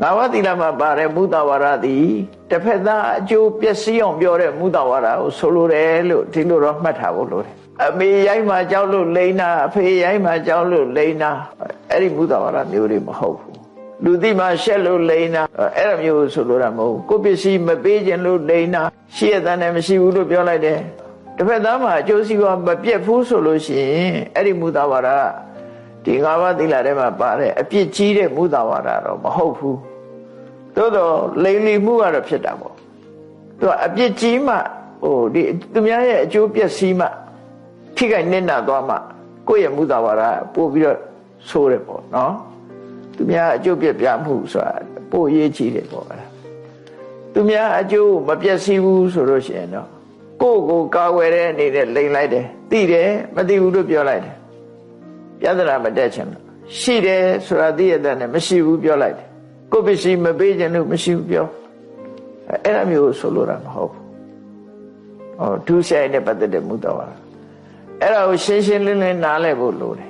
ငါးပါးသီလမှာပါတဲ့မုဒ္ဒဝါဒသည်တစ်ဖက်သားအကျိုးပျက်စီးအောင်ပြောတဲ့မုဒ္ဒဝါဒကိုဆိုလိုတယ်လို့ဒီလိုတော့မှတ်ထားဖို့လိုတယ်အမေရိုက်မှကြောက်လို့လိန်နာအဖေရိုက်မှကြောက်လို့လိန်နာအဲ့ဒီမုဒ္ဒဝါဒမျိုးတွေမဟုတ်ဘူးလူသိမှရှက်လို့လိန်နာအဲ့လိုမျိုးဆိုလိုတာမဟုတ်ကိုပစ္စည်းမပေးခြင်းလို့လိန်နာရှိရတဲ့နဲ့မရှိဘူးလို့ပြောလိုက်တယ်တစ်ဖက်သားမှာအကျိုးစီးပွားမပြတ်ဘူးဆိုလို့ရှိရင်အဲ့ဒီမုဒ္ဒဝါဒဒီငါးပါးသီလထဲမှာပါတဲ့အပြစ်ကြီးတဲ့မုဒ္ဒဝါဒတော့မဟုတ်ဘူးသို့တော့လိန်လီမှုကတော့ဖြစ်တာပေါ့သူကအပြစ်ကြီးမှဒီသူများရဲ့အကျိုးပျက်စီးမှထိခိုက်နစ်နာသွားမှကိုယ့်ရဲ့မုဒ္ဒဝါဒပို့ပြီးတော့ဆိုးတယ်ပေါ့နော်သူများအကျိုးပြပြမှုဆိုတာပို့ရေးကြည့်တယ်ပေါ့သူများအကျိုးမပျက်စီးဘူးဆိုလို့ရှိရင်တော့ကိုယ့်ကိုကာကွယ်တဲ့အနေနဲ့လိန်လိုက်တယ်သိတယ်မသိဘူးလို့ပြောလိုက်တယ်ပြဿနာမတက်ချင်ဘူးရှိတယ်ဆိုတာသိရတဲ့နဲ့မရှိဘူးပြောလိုက်တယ်ကိုယ့်ပစ္စည်းမပေးခြင်းလို့မရှိဘူးပြောအဲ့လိုမျိုးဆိုလိုတာမဟုတ်ဘူးဒုစရိုက်နဲ့ပတ်သက်တဲ့မုဒ္ဒဝါဒအဲ့ဒါကိုရှင်းရှင်းလင်းလင်းနားလည်ဖို့လိုတယ်